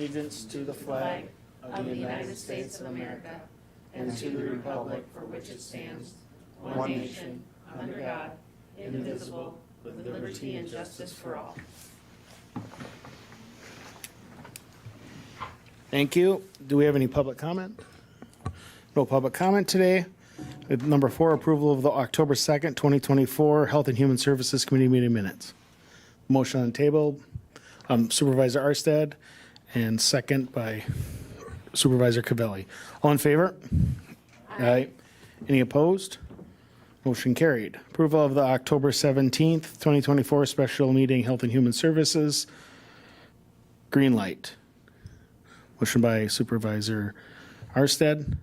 allegiance to the flag of the United States of America and to the republic for which it stands, one nation, under God, indivisible, with liberty and justice for all. Thank you. Do we have any public comment? No public comment today. Number 4, approval of the October 2nd, 2024 Health and Human Services Committee meeting minutes. Motion on the table, Supervisor Arstead, and second by Supervisor Cavelli. All in favor? Aye. Any opposed? Motion carried. Approval of the October 17th, 2024 special meeting Health and Human Services. Green light. Motion by Supervisor Arstead.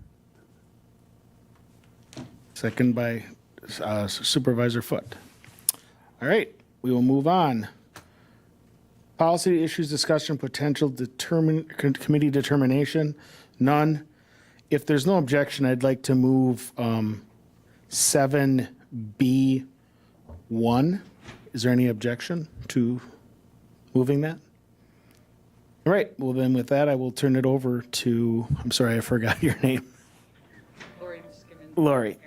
Second by Supervisor Foote. All right, we will move on. Policy issues discussion, potential committee determination, none. If there's no objection, I'd like to move 7B1. Is there any objection to moving that? All right, well then with that, I will turn it over to, I'm sorry, I forgot your name. Lori.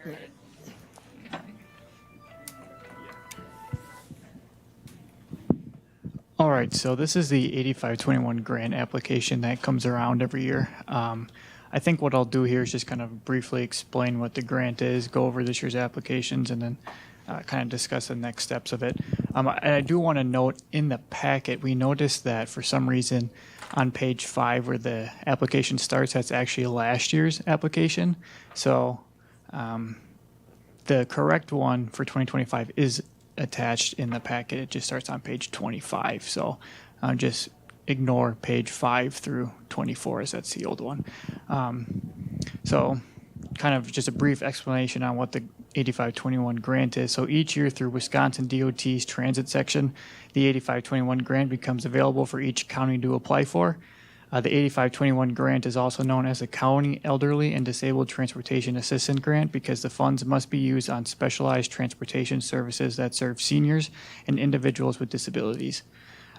All right, so this is the 8521 grant application that comes around every year. I think what I'll do here is just kind of briefly explain what the grant is, go over this year's applications, and then kind of discuss the next steps of it. And I do want to note in the packet, we noticed that for some reason on page 5 where the application starts, that's actually last year's application. So the correct one for 2025 is attached in the packet. It just starts on page 25. So just ignore page 5 through 24 as that's the old one. So kind of just a brief explanation on what the 8521 grant is. So each year through Wisconsin DOT's transit section, the 8521 grant becomes available for each county to apply for. The 8521 grant is also known as the County Elderly and Disabled Transportation Assistance Grant because the funds must be used on specialized transportation services that serve seniors and individuals with disabilities.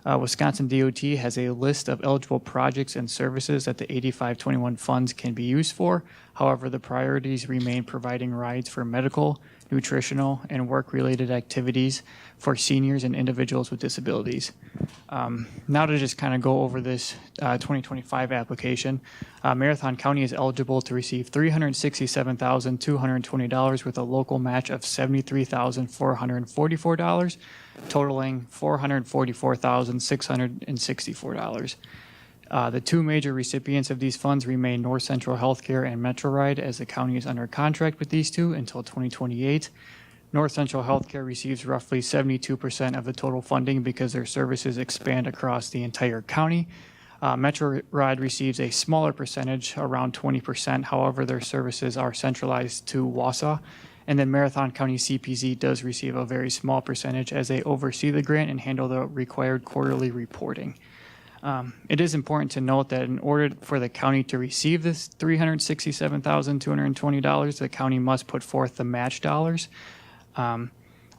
Wisconsin DOT has a list of eligible projects and services that the 8521 funds can be used for. However, the priorities remain providing rides for medical, nutritional, and work-related activities for seniors and individuals with disabilities. Now to just kind of go over this 2025 application, Marathon County is eligible to receive $367,220 with a local match of $73,444, totaling $444,664. The two major recipients of these funds remain North Central Healthcare and MetroRide, as the county is under contract with these two until 2028. North Central Healthcare receives roughly 72% of the total funding because their services expand across the entire county. MetroRide receives a smaller percentage, around 20%. However, their services are centralized to Wausau. And then Marathon County CPZ does receive a very small percentage as they oversee the grant and handle the required quarterly reporting. It is important to note that in order for the county to receive this $367,220, the county must put forth the match dollars. I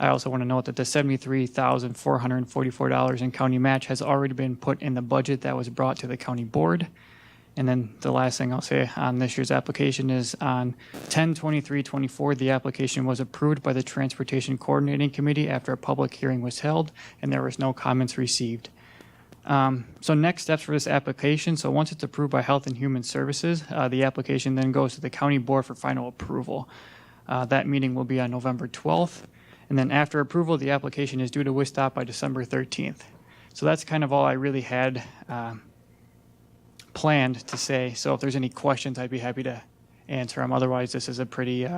also want to note that the $73,444 in county match has already been put in the budget that was brought to the county board. And then the last thing I'll say on this year's application is on 10/23/24, the application was approved by the Transportation Coordinating Committee after a public hearing was held, and there was no comments received. So next steps for this application. So once it's approved by Health and Human Services, the application then goes to the county board for final approval. That meeting will be on November 12th. And then after approval, the application is due to WISDOT by December 13th. So that's kind of all I really had planned to say. So if there's any questions, I'd be happy to answer them. Otherwise, this is a pretty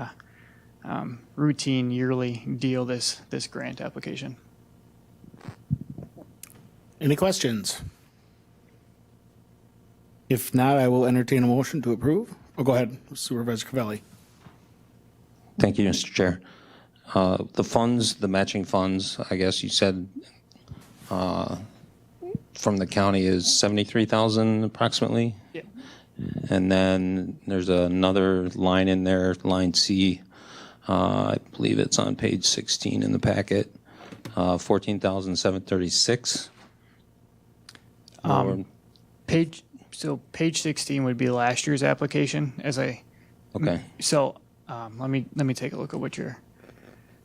routine yearly deal, this grant application. Any questions? If not, I will entertain a motion to approve. Oh, go ahead, Supervisor Cavelli. Thank you, Mr. Chair. The funds, the matching funds, I guess you said from the county is $73,000 approximately. Yeah. And then there's another line in there, line C. I believe it's on page 16 in the packet. $14,736. Page So page 16 would be last year's application Okay. so let me take a look at what you're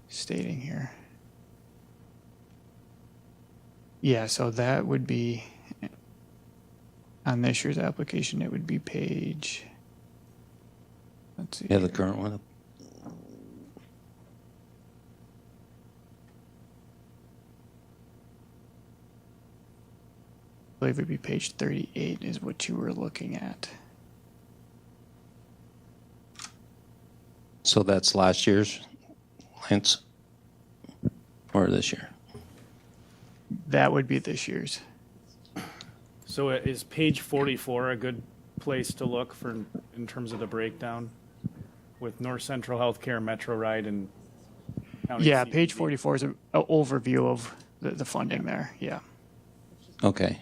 stating here. Yeah, so that would be on this year's application. It would be page. Let's see. You have the current one up? I believe it'd be page 38 is what you were looking at. So that's last year's, Lance? Or this year? That would be this year's. So is page 44 a good place to look for in terms of the breakdown with North Central Healthcare, Metro Ride, and County Yeah, CPD? page 44 is an overview of the funding there. Yeah. Okay.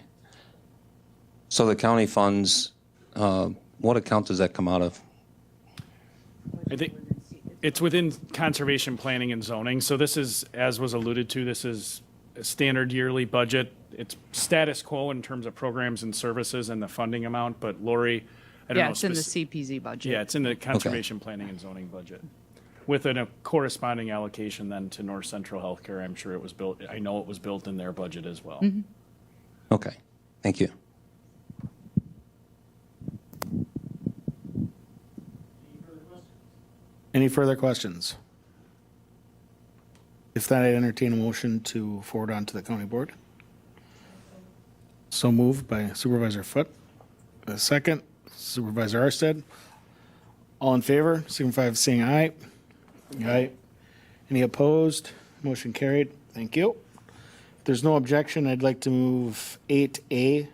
So the county funds, what account does that come out of? I think it's within conservation planning and zoning. So this is, as was alluded to, this is a standard yearly budget. It's status quo in terms of programs and services and the funding amount. But Lori, I don't know. Yeah, it's in the CPZ budget. Yeah, it's in the conservation planning and zoning budget with a corresponding allocation then to North Central Healthcare. I'm sure it was built, I know it was built in their budget as well. Okay, thank you. Any further questions? If not, I'd entertain a motion to forward on to the county board. So moved by Supervisor Foote. A second, Supervisor Arstead. All in favor, signify by saying aye. Aye. Any opposed? Motion carried. Thank you. If there's no objection, I'd like to move 8A.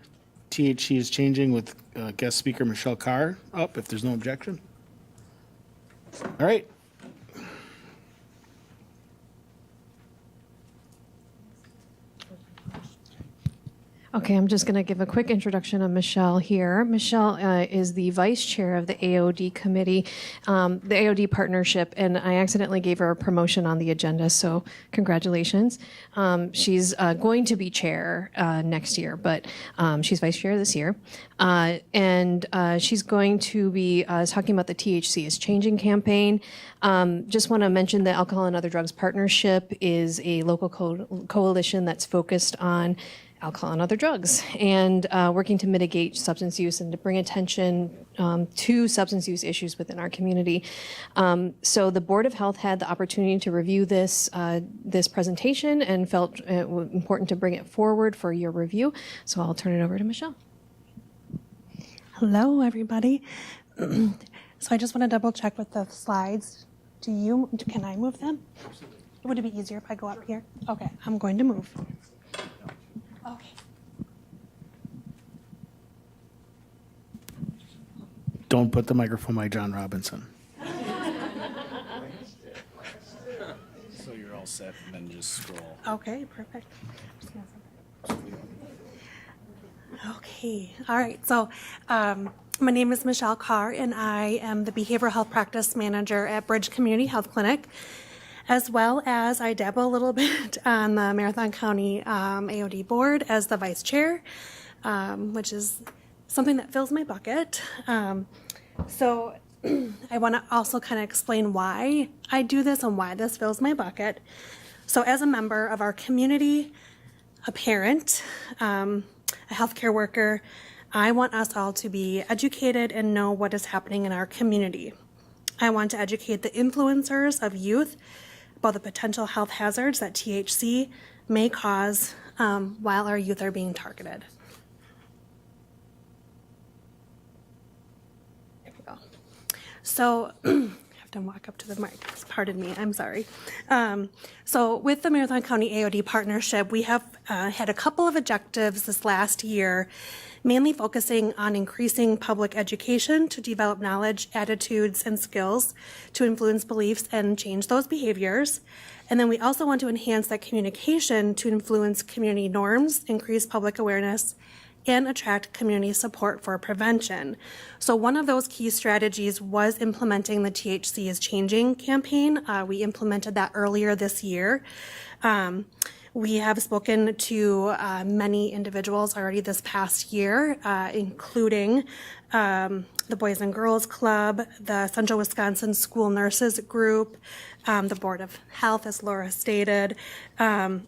THC is changing with guest speaker Michelle Carr up, if there's no objection. All right. Okay, I'm just going to give a quick introduction of Michelle here. Michelle is the vice chair of the AOD committee, the AOD partnership, and I accidentally gave her a promotion on the agenda, so congratulations. She's going to be chair next year, but she's vice chair this year. And she's going to be talking about the THC is Changing campaign. Just want to mention the Alcohol and Other Drugs Partnership is a local coalition that's focused on alcohol and other drugs, and working to mitigate substance use and to bring attention to substance use issues within our community. So the Board of Health had the opportunity to review this presentation and felt it important to bring it forward for your review. So I'll turn it over to Michelle. Hello, everybody. So I just want to double check with the slides. Can I move them? Would it be easier if I go up here? Okay, I'm going to move. Okay. Don't put the microphone by John Robinson. So you're all set and then just scroll. Okay, perfect. Okay, all right. So my name is Michelle Carr, and I am the Behavioral Health Practice Manager at Bridge Community Health Clinic, as well as I dabble a little bit on the Marathon County AOD board as the vice chair, which is something that fills my bucket. So I want to also kind of explain why I do this and why this fills my bucket. So as a member of our community, a parent, a healthcare worker, I want us all to be educated and know what is happening in our community. I want to educate the influencers of youth about the potential health hazards that THC may cause while our youth are being targeted. There we go. So I have to walk up to the mic. Pardon me, I'm sorry. So with the Marathon County AOD partnership, we have had a couple of objectives this last year, mainly focusing on increasing public education to develop knowledge, attitudes, and skills to influence beliefs and change those behaviors. And then we also want to enhance that communication to influence community norms, increase public awareness, and attract community support for prevention. So one of those key strategies was implementing the THC is Changing campaign. We implemented that earlier this year. We have spoken to many individuals already this past year, including the Boys and Girls Club, the Central Wisconsin School Nurses Group, the Board of Health, as Laura stated, and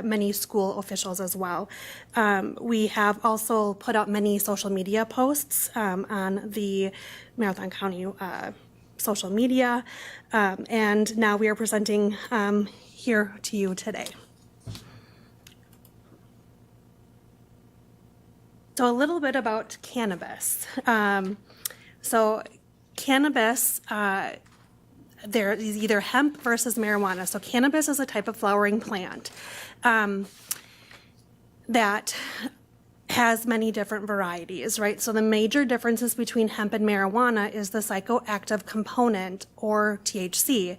many school officials as well. We have also put out many social media posts on the Marathon County social media, and now we are presenting here to you today. So a little bit about cannabis. So cannabis, there is either hemp versus marijuana. So cannabis is a type of flowering plant that has many different varieties, right? So the major differences between hemp and marijuana is the psychoactive component, or THC.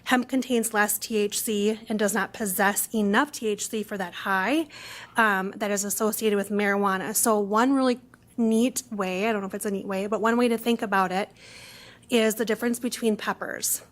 Hemp contains less THC and does not possess enough THC for that high that is associated with marijuana. So one really neat way, I don't know if it's a neat way, but one way to think about it is the difference between peppers.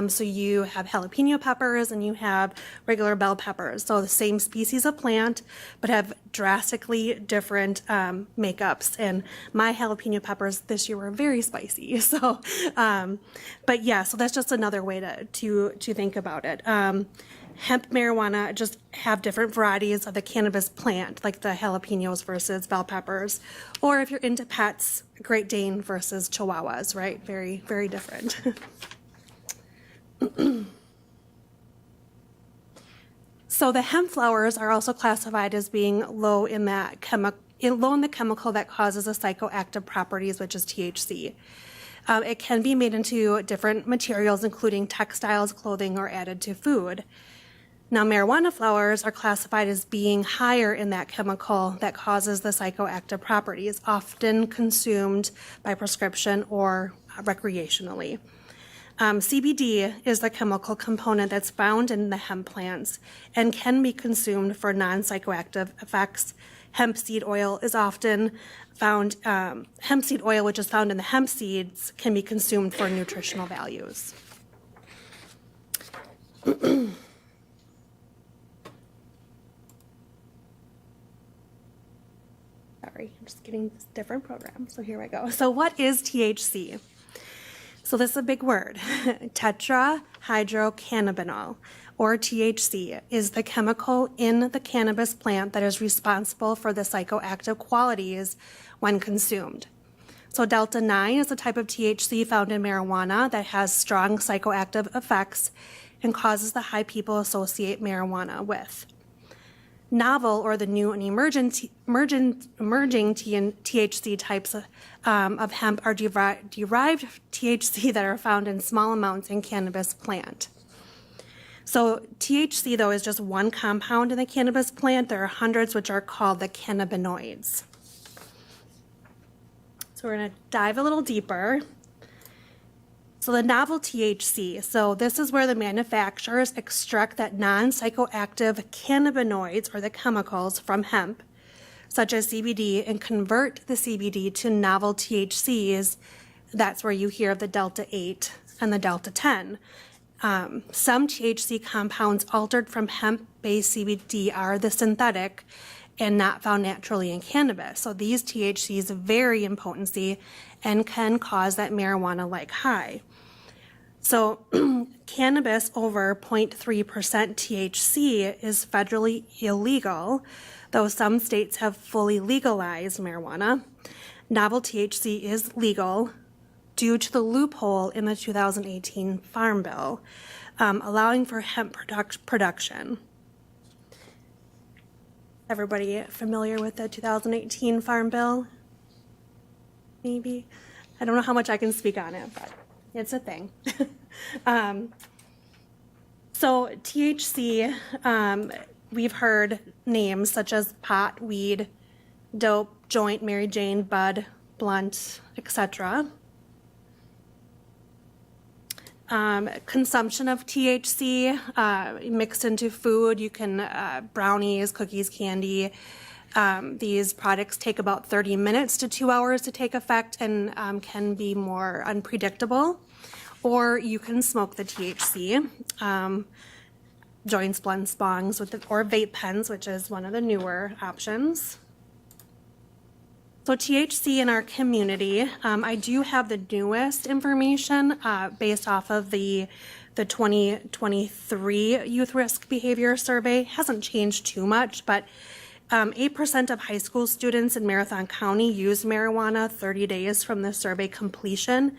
So you have jalapeno peppers and you have regular bell peppers. So the same species of plant, but have drastically different makeups. And my jalapeno peppers this year were very spicy. So, but yeah, so that's just another way to think about it. Hemp, marijuana just have different varieties of the cannabis plant, like the jalapenos versus bell peppers. Or if you're into pets, Great Dane versus Chihuahuas, right? Very, very different. So the hemp flowers are also classified as being low in the chemical that causes the psychoactive properties, which is THC. It can be made into different materials, including textiles, clothing, or added to food. Now, marijuana flowers are classified as being higher in that chemical that causes the psychoactive properties, often consumed by prescription or recreationally. CBD is the chemical component that's found in the hemp plants and can be consumed for non-psychoactive effects. Hemp seed oil is often found, hemp seed oil, which is found in the hemp seeds, can be consumed for nutritional values. Sorry, I'm just getting this different program, so here we go. So what is THC? So this is a big word. Tetrahydrocannabinol, or THC, is the chemical in the cannabis plant that is responsible for the psychoactive qualities when consumed. So delta-9 is a type of THC found in marijuana that has strong psychoactive effects and causes the high people associate marijuana with. Novel, or the new and emerging THC types of hemp are derived THC that are found in small amounts in cannabis plant. So THC, though, is just one compound in the cannabis plant. There are hundreds which are called the cannabinoids. So we're going to dive a little deeper. So the novel THC, so this is where the manufacturers extract that non-psychoactive cannabinoids, or the chemicals, from hemp, such as CBD, and convert the CBD to novel THCs. That's where you hear of the delta-8 and the delta-10. Some THC compounds altered from hemp-based CBD are the synthetic and not found naturally in cannabis. So these THCs vary in potency and can cause that marijuana-like high. So cannabis over 0.3% THC is federally illegal, though some states have fully legalized marijuana. Novel THC is legal due to the loophole in the 2018 Farm Bill, allowing for hemp production. Everybody familiar with the 2018 Farm Bill? Maybe? I don't know how much I can speak on it, but it's a thing. So THC, we've heard names such as pot, weed, dope, joint, Mary Jane, bud, blunt, etc. Consumption of THC mixed into food, you can, brownies, cookies, candy. These products take about 30 minutes to 2 hours to take effect and can be more unpredictable. Or you can smoke the THC. joints, blunts, bongs, or vape pens, which is one of the newer options. So THC in our community, I do have the newest information based off of the 2023 Youth Risk Behavior Survey. Hasn't changed too much, but 8% of high school students in Marathon County used marijuana 30 days from the survey completion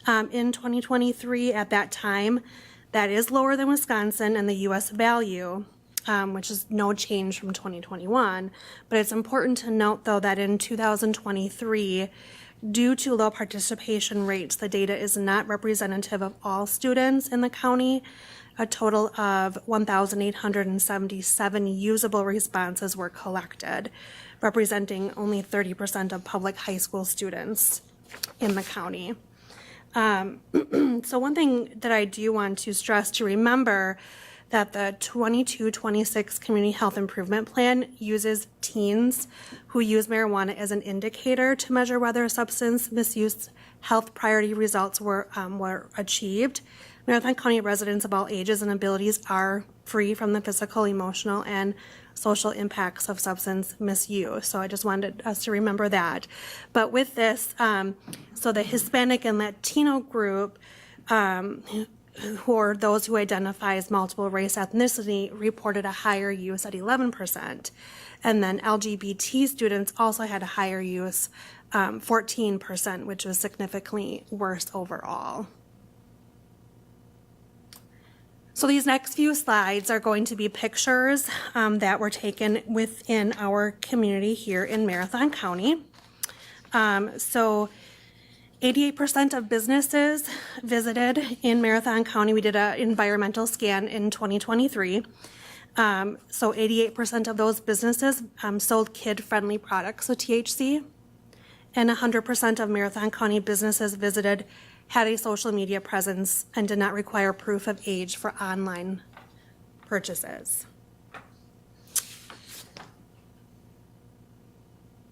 in 2023. At that time, that is lower than Wisconsin and the U.S. value, which is no change from 2021. But it's important to note, though, that in 2023, due to low participation rates, the data is not representative of all students in the county. A total of 1,877 usable responses were collected, representing only 30% of public high school students in the county. So one thing that I do want to stress to remember that the 22-26 Community Health Improvement Plan uses teens who use marijuana as an indicator to measure whether substance misuse health priority results were achieved. Marathon County residents of all ages and abilities are free from the physical, emotional, and social impacts of substance misuse. So I just wanted us to remember that. But with this, so the Hispanic and Latino group, who are those who identify as multiple race ethnicity, reported a higher use at 11%. And then LGBT students also had a higher use, 14%, which was significantly worse overall. So these next few slides are going to be pictures that were taken within our community here in Marathon County. So 88% of businesses visited in Marathon County. We did an environmental scan in 2023. So 88% of those businesses sold kid-friendly products, so THC. And 100% of Marathon County businesses visited had a social media presence and did not require proof of age for online purchases.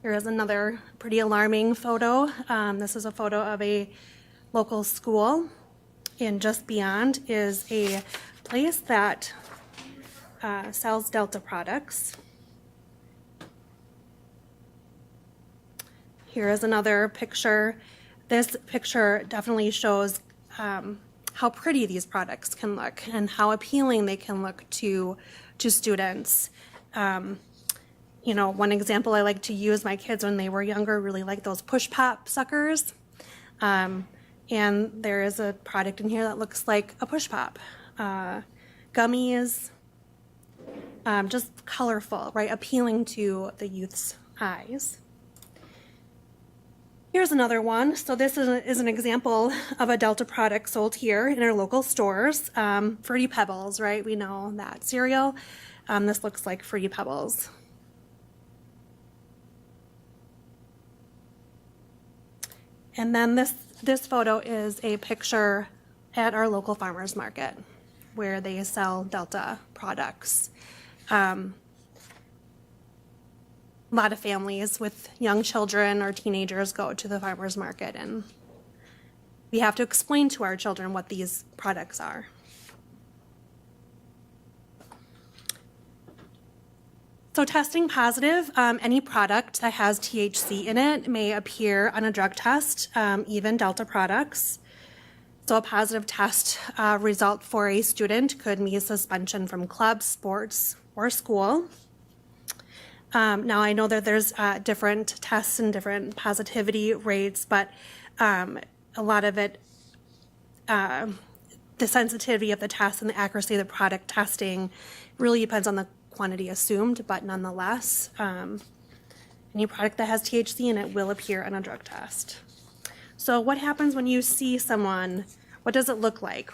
Here is another pretty alarming photo. This is a photo of a local school, and just beyond is a place that sells Delta products. Here is another picture. This picture definitely shows how pretty these products can look and how appealing they can look to students. You know, one example I like to use, my kids when they were younger really liked those push pop suckers. And there is a product in here that looks like a push pop. Gummies, just colorful, right? Appealing to the youth's eyes. Here's another one. So this is an example of a Delta product sold here in our local stores. Fruity Pebbles, right? We know that cereal. This looks like Fruity Pebbles. And then this photo is a picture at our local farmers market where they sell Delta products. A lot of families with young children or teenagers go to the farmers market, and we have to explain to our children what these products are. So testing positive, any product that has THC in it may appear on a drug test, even Delta products. So a positive test result for a student could mean suspension from clubs, sports, or school. Now I know that there's different tests and different positivity rates, but a lot of it, the sensitivity of the test and the accuracy of the product testing really depends on the quantity assumed, but nonetheless, any product that has THC in it will appear on a drug test. So what happens when you see someone, what does it look like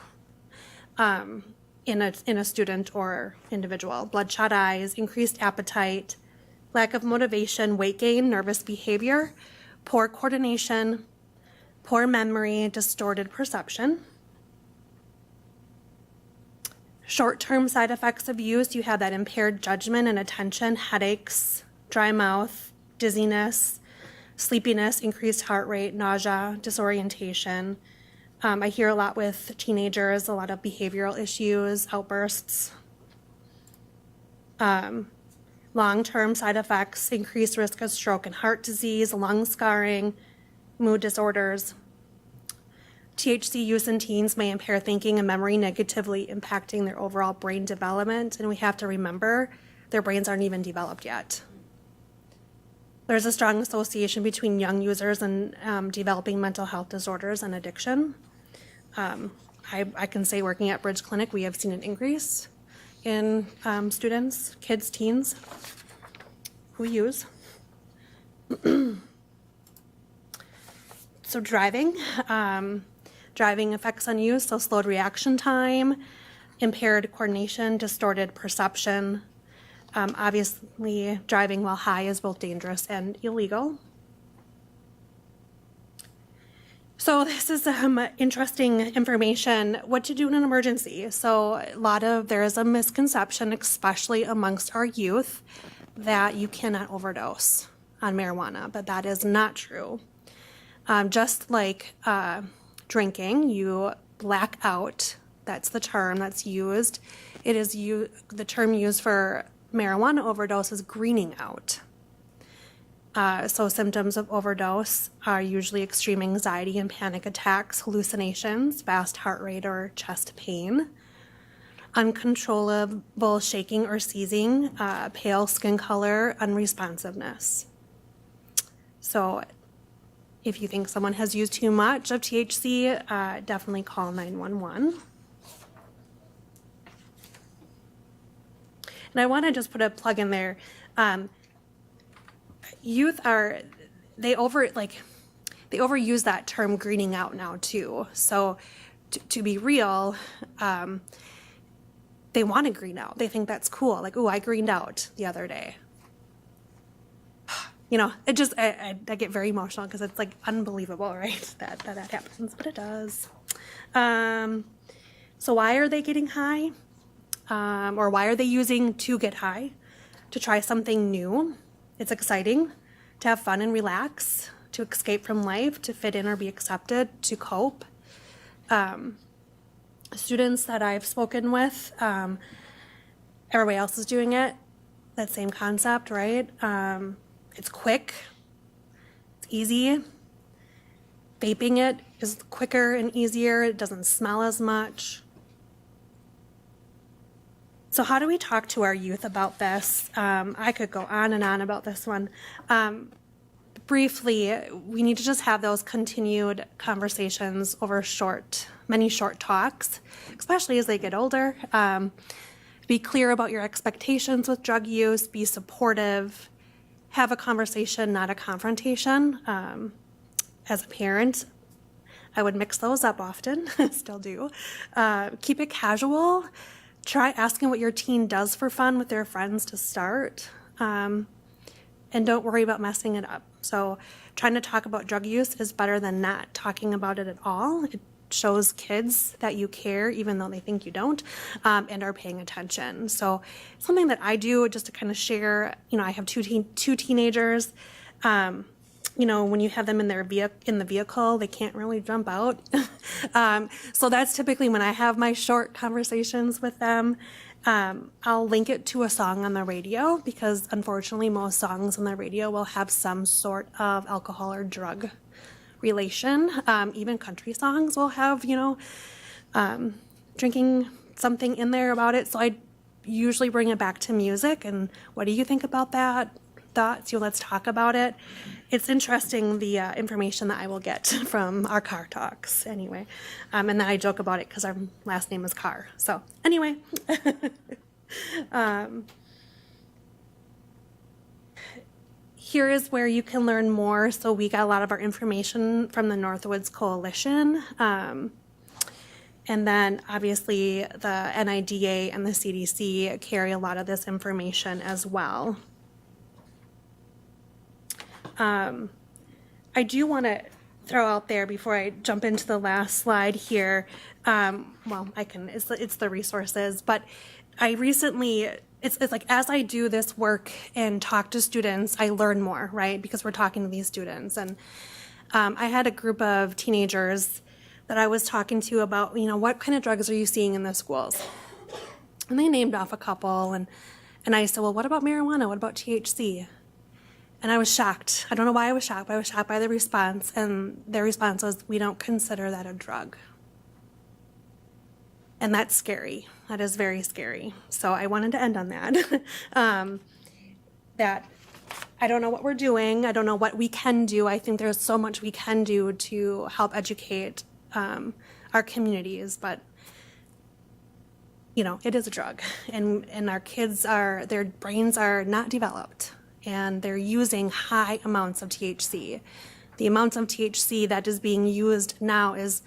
in a student or individual? Bloodshot eyes, increased appetite, lack of motivation, weight gain, nervous behavior, poor coordination, poor memory, distorted perception. Short-term side effects of use, you have that impaired judgment and attention, headaches, dry mouth, dizziness, sleepiness, increased heart rate, nausea, disorientation. I hear a lot with teenagers, a lot of behavioral issues, outbursts, Long-term side effects, increased risk of stroke and heart disease, lung scarring, mood disorders. THC use in teens may impair thinking and memory, negatively impacting their overall brain development. And we have to remember, their brains aren't even developed yet. There's a strong association between young users and developing mental health disorders and addiction. I can say working at Bridge Clinic, we have seen an increase in students, kids, teens who use. So driving effects on use, so slowed reaction time, impaired coordination, distorted perception. Obviously, driving while high is both dangerous and illegal. So this is interesting information. What to do in an emergency. So there is a misconception, especially amongst our youth, that you cannot overdose on marijuana, but that is not true. Just like drinking, you black out. That's the term that's used. It is the term used for marijuana overdose is greening out. So symptoms of overdose are usually extreme anxiety and panic attacks, hallucinations, fast heart rate or chest pain, uncontrollable shaking or seizing, pale skin color, unresponsiveness. So if you think someone has used too much of THC, definitely call 911. And I want to just put a plug in there. Youth they overuse that term greening out now too. So to be real, they want to green out. They think that's cool. Like, ooh, I greened out the other day. You know, it just, I get very emotional because it's like unbelievable, right? That happens, but it does. So why are they getting high? Or why are they using to get high? To try something new. It's exciting to have fun and relax, to escape from life, to fit in or be accepted, to cope. Students that I've spoken with, everybody else is doing it. That same concept, right? It's quick, it's easy. Vaping it is quicker and easier. It doesn't smell as much. So how do we talk to our youth about this? I could go on and on about this one. Briefly, we need to just have those continued conversations over many short talks, especially as they get older. Be clear about your expectations with drug use, be supportive, have a conversation, not a confrontation. As a parent, I would mix those up often, still do. Keep it casual. Try asking what your teen does for fun with their friends to start. And don't worry about messing it up. So trying to talk about drug use is better than not talking about it at all. It shows kids that you care, even though they think you don't, and are paying attention. So something that I do just to kind of share, I have two teenagers. When you have them in the vehicle, they can't really jump out. So that's typically when I have my short conversations with them. I'll link it to a song on the radio because unfortunately most songs on the radio will have some sort of alcohol or drug relation. Even country songs will have, drinking something in there about it. So I usually bring it back to music and what do you think about that? Thoughts, let's talk about it. It's interesting the information that I will get from our car talks anyway. And then I joke about it because our last name is Carr. So anyway. Here is where you can learn more. So we got a lot of our information from the Northwoods Coalition. And then obviously the NIDA and the CDC carry a lot of this information as well. I do want to throw out there before I jump into the last slide here. It's the resources, but I recently, it's like as I do this work and talk to students, I learn more, right? Because we're talking to these students. And I had a group of teenagers that I was talking to about, what kind of drugs are you seeing in the schools? And they named off a couple, and And I said, well, what about marijuana? What about THC? And I was shocked. I don't know why I was shocked, but I was shocked by the response. And their response was, we don't consider that a drug. And that's scary. That is very scary. So I wanted to end on that. That I don't know what we're doing. I don't know what we can do. I think there's so much we can do to help educate our communities, but you know, it is a drug, and our kids their brains are not developed, and they're using high amounts of THC. The amounts of THC that is being used now is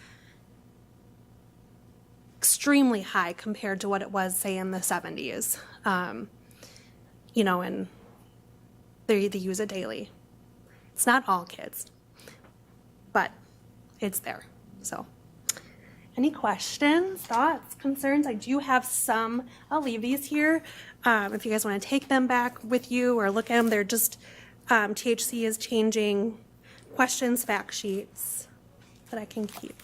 extremely high compared to what it was, say, in the 70s. You know, and they use it daily. It's not all kids, but it's there. So, any questions, thoughts, concerns? I do have some. I'll leave these here. If you guys want to take them back with you or look at them, they're just THC is changing questions, fact sheets that I can keep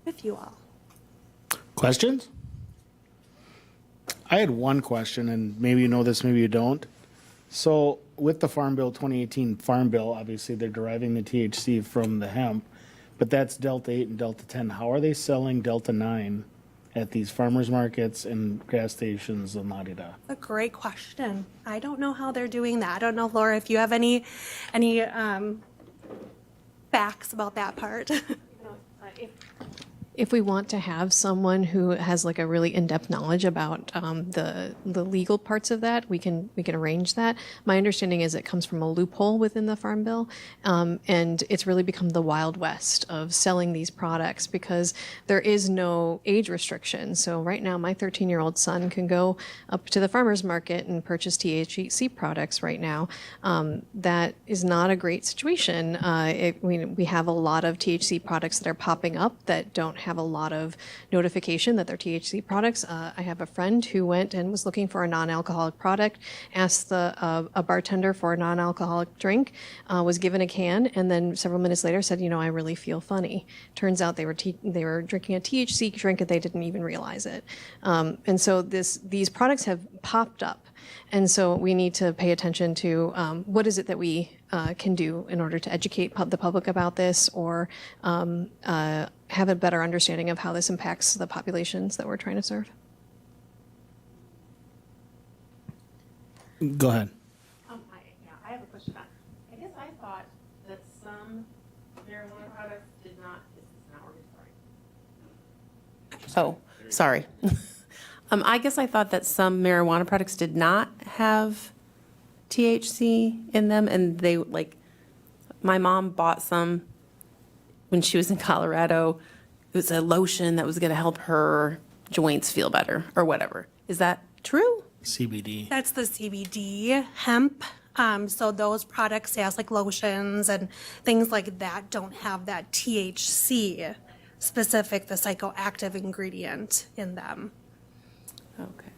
with you all. Questions? I had one question, and maybe you know this, maybe you don't. So with the Farm Bill 2018 Farm Bill, obviously they're deriving the THC from the hemp, but that's Delta 8 and Delta 10. How are they selling Delta 9 at these farmers markets and gas stations and la-di-da? A great question. I don't know how they're doing that. I don't know, Laura, if you have any facts about that part. If we want to have someone who has like a really in-depth knowledge about the legal parts of that, we can arrange that. My understanding is it comes from a loophole within the Farm Bill, and it's really become the Wild West of selling these products because there is no age restriction. So right now, my 13-year-old son can go up to the farmer's market and purchase THC products right now. That is not a great situation. We have a lot of THC products that are popping up that don't have a lot of notification that they're THC products. I have a friend who went and was looking for a non-alcoholic product, asked a bartender for a non-alcoholic drink, was given a can, and then several minutes later said, I really feel funny. Turns out they were drinking a THC drink and they didn't even realize it. And so these products have popped up. And so we need to pay attention to what is it that we can do in order to educate the public about this, or have a better understanding of how this impacts the populations that we're trying to serve. Go ahead. I have a question. I guess I thought that some marijuana products did not. This is not working. Oh, sorry. I guess I thought that some marijuana products did not have THC in them, and they my mom bought some when she was in Colorado. It was a lotion that was going to help her joints feel better or whatever. Is that true? CBD. That's the CBD hemp. So those products, yes, like lotions and things like that, don't have that THC specific, the psychoactive ingredient in them. Okay.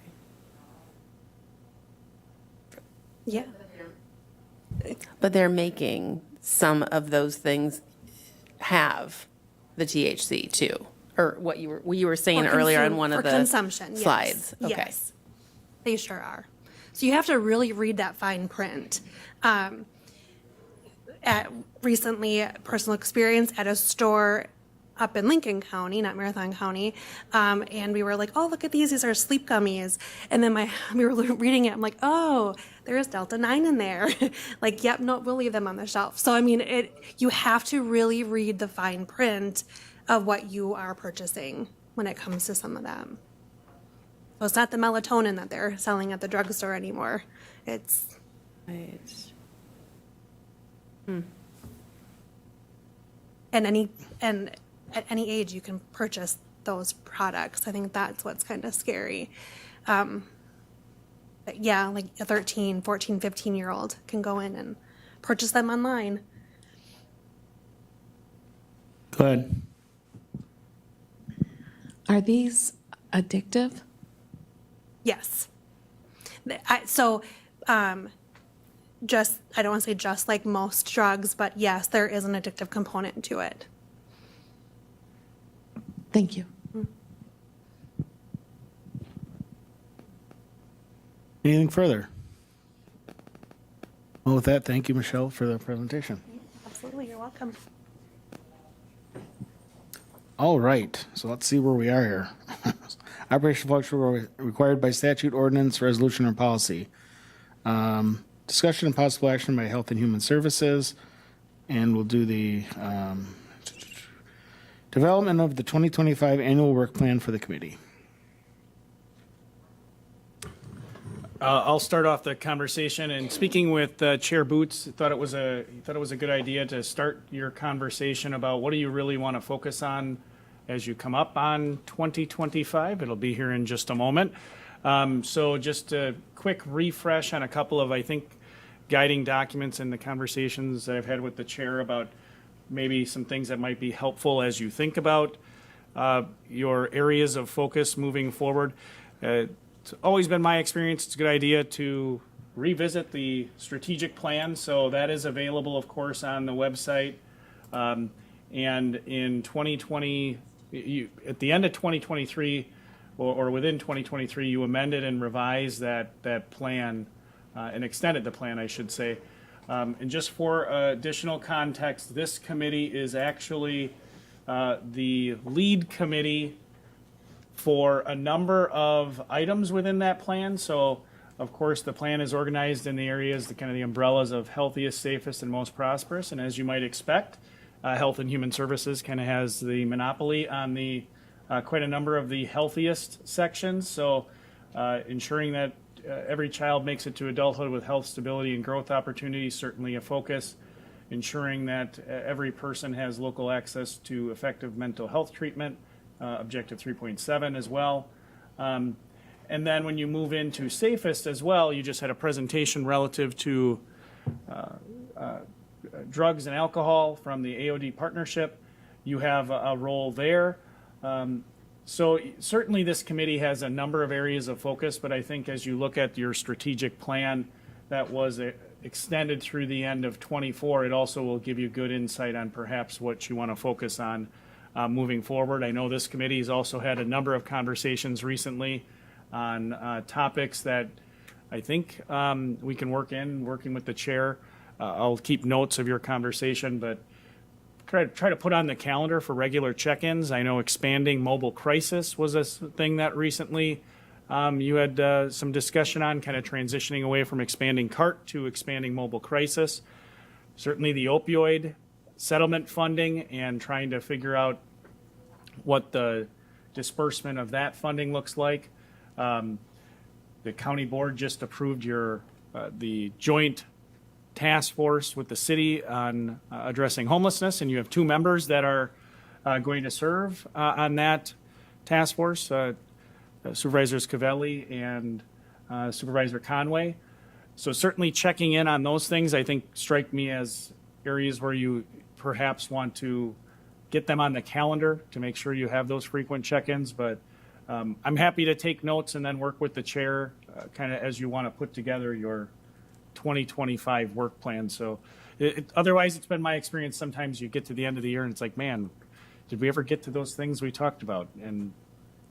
Yeah. But they're making some of those things have the THC too, or what you were saying earlier on one of for the consumption, yes. slides. Okay. Yes, they sure are. So you have to really read that fine print. Recently, personal experience at a store up in Lincoln County, not Marathon County, and we were like, "Oh, look at these are sleep gummies." And then we were reading it. I'm like, "Oh, there's Delta 9 in there." Like, yep, no, we'll leave them on the shelf. So I mean, you have to really read the fine print of what you are purchasing when it comes to some of them. So it's not the melatonin that they're selling at the drugstore anymore. It's Right. and at any age you can purchase those products. I think that's what's kind of scary. But yeah, like a 13, 14, 15-year-old can go in and purchase them online. Go ahead. Are these addictive? Yes. I don't want to say just like most drugs, but yes, there is an addictive component to it. Thank you. Anything further? Well, with that, thank you, Michelle, for the presentation. Absolutely, you're welcome. All right, so let's see where we are here. Operational function required by statute, ordinance, resolution, or policy. Discussion and possible action by Health and Human Services, and we'll do the development of the 2025 annual work plan for the committee. I'll start off the conversation, and speaking with Chair Boots, he thought it was a good idea to start your conversation about what do you really want to focus on as you come up on 2025. It'll be here in just a moment. So just a quick refresh on a couple of, I think, guiding documents in the conversations that I've had with the chair about maybe some things that might be helpful as you think about your areas of focus moving forward. It's always been my experience, it's a good idea to revisit the strategic plan. So that is available, of course, on the website. And in 2020, at the end of 2023, or within 2023, you amended and revised that plan, and extended the plan, I should say. And just for additional context, this committee is actually the lead committee for a number of items within that plan. So, of course, the plan is organized in the areas, the kind of the umbrellas of healthiest, safest, and most prosperous. And as you might expect, Health and Human Services kind of has the monopoly on the quite a number of the healthiest sections. So, ensuring that every child makes it to adulthood with health, stability, and growth opportunities, certainly a focus. Ensuring that every person has local access to effective mental health treatment, objective 3.7 as well. And then when you move into safest as well, you just had a presentation relative to drugs and alcohol from the AOD partnership. You have a role there. So certainly this committee has a number of areas of focus, but I think as you look at your strategic plan that was extended through the end of 24, it also will give you good insight on perhaps what you want to focus on moving forward. I know this committee has also had a number of conversations recently on topics that I think we can working with the chair. I'll keep notes of your conversation, but try to put on the calendar for regular check-ins. I know expanding mobile crisis was a thing that recently you had some discussion on, kind of transitioning away from expanding CART to expanding mobile crisis. Certainly the opioid settlement funding and trying to figure out what the disbursement of that funding looks like. The county board just approved the joint task force with the city on addressing homelessness, and you have two members that are going to serve on that task force, Supervisors Cavelli and Supervisor Conway. So certainly checking in on those things, I think, strike me as areas where you perhaps want to get them on the calendar to make sure you have those frequent check-ins. But I'm happy to take notes and then work with the chair kind of as you want to put together your 2025 work plan. So otherwise, it's been my experience, sometimes you get to the end of the year and it's like, man, did we ever get to those things we talked about? And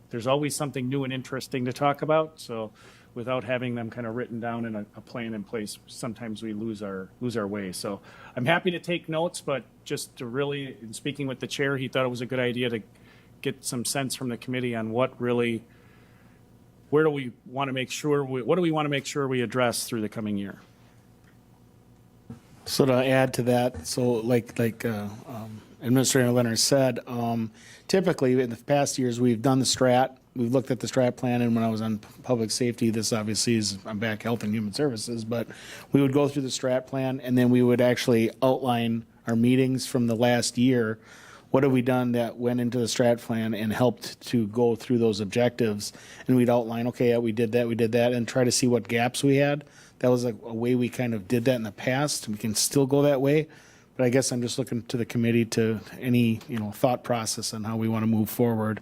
there's always something new and interesting to talk about. So without having them kind of written down in a plan in place, sometimes we lose our way. So I'm happy to take notes, but just to really, in speaking with the chair, he thought it was a good idea to get some sense from the committee on what really, where do we want to make sure, what do we want to make sure we address through the coming year? So to add to that, so like Administrator Leonard said, typically in the past years, we've done the strat. We've looked at the strat plan, and when I was on public safety, this obviously is, I'm back Health and Human Services, but we would go through the strat plan, and then we would actually outline our meetings from the last year. What have we done that went into the strat plan and helped to go through those objectives? And we'd outline, okay, yeah, we did that, and try to see what gaps we had. That was a way we kind of did that in the past. We can still go that way. But I guess I'm just looking to the committee to any, thought process on how we want to move forward.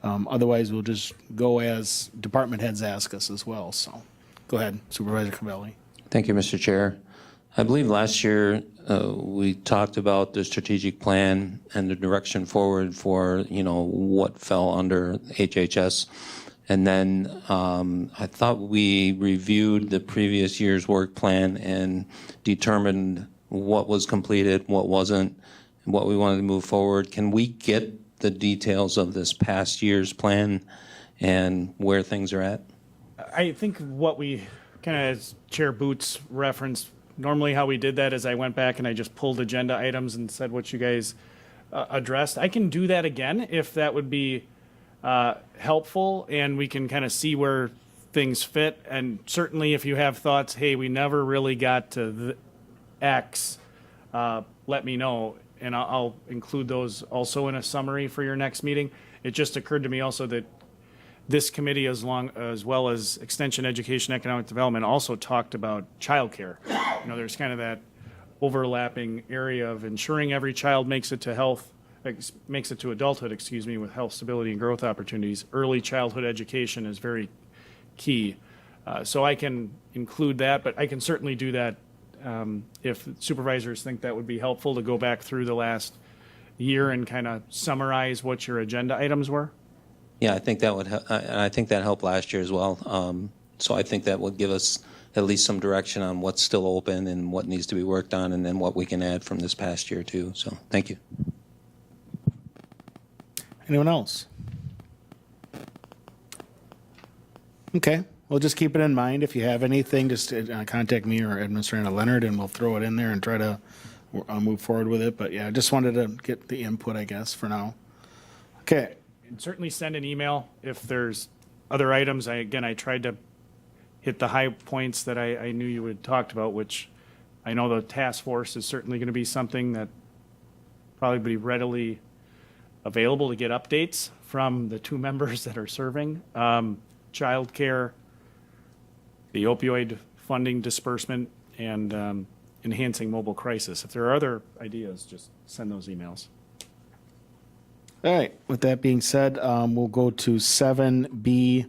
Otherwise, we'll just go as department heads ask us as well. So go ahead, Supervisor Cavelli. Thank you, Mr. Chair. I believe last year we talked about the strategic plan and the direction forward for, what fell under HHS. And then I thought we reviewed the previous year's work plan and determined what was completed, what wasn't, and what we wanted to move forward. Can we get the details of this past year's plan and where things are at? I think what we kind of, as Chair Boots referenced, normally how we did that is I went back and I just pulled agenda items and said what you guys addressed. I can do that again if that would be helpful, and we can kind of see where things fit. And certainly if you have thoughts, hey, we never really got to the X, let me know, and I'll include those also in a summary for your next meeting. It just occurred to me also that this committee, as well as Extension, Education, Economic Development, also talked about childcare. You know, there's kind of that overlapping area of ensuring every child makes it to adulthood, with health, stability, and growth opportunities. Early childhood education is very key. So I can include that, but I can certainly do that if supervisors think that would be helpful to go back through the last year and kind of summarize what your agenda items were. Yeah, I think that would. I think that helped last year as well. So I think that would give us at least some direction on what's still open and what needs to be worked on, and then what we can add from this past year too. So thank you. Anyone else? Okay, well, just keep it in mind. If you have anything, just contact me or Administrator Leonard, and we'll throw it in there and try to move forward with it. But yeah, I just wanted to get the input, I guess, for now. Okay. And certainly send an email if there's other items. I tried to hit the high points that I knew you had talked about, which I know the task force is certainly going to be something that probably be readily available to get updates from the two members that are serving. Childcare, the opioid funding disbursement, and enhancing mobile crisis. If there are other ideas, just send those emails. All right, with that being said, we'll go to 7B2,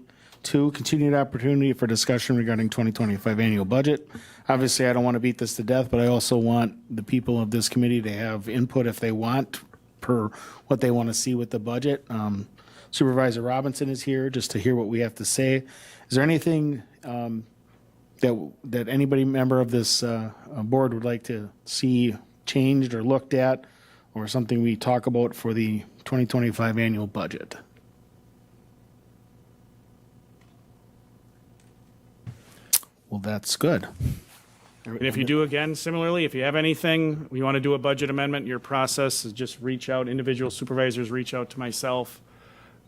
continued opportunity for discussion regarding 2025 annual budget. Obviously, I don't want to beat this to death, but I also want the people of this committee to have input if they want per what they want to see with the budget. Supervisor Robinson is here just to hear what we have to say. Is there anything that anybody member of this board would like to see changed or looked at, or something we talk about for the 2025 annual budget? Well, that's good. And if you do, again, similarly, if you have anything, you want to do a budget amendment, your process is just reach out, individual supervisors reach out to myself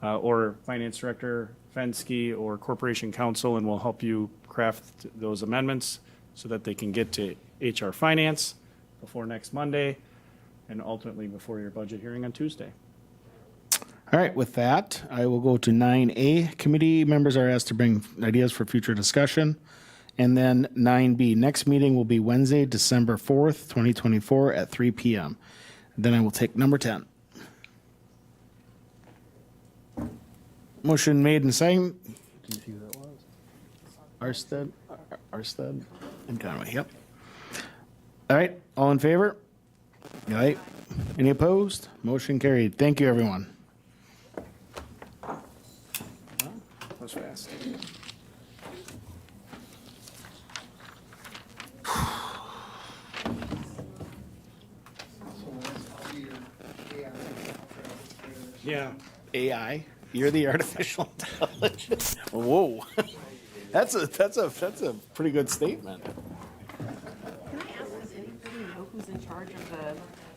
or Finance Director Fensky or Corporation Counsel, and we'll help you craft those amendments so that they can get to HR Finance before next Monday and ultimately before your budget hearing on Tuesday. All right, with that, I will go to 9A. Committee members are asked to bring ideas for future discussion. And then 9B, next meeting will be Wednesday, December 4th, 2024 at 3 p.m. Then I will take number 10. Motion made and seconded. Did you see who that was? Arstead and Conway, yep. All right, all in favor? All right. Any opposed? Motion carried. Thank you, everyone. That was fast. Yeah. AI, you're the artificial intelligence. Whoa, that's a pretty good statement.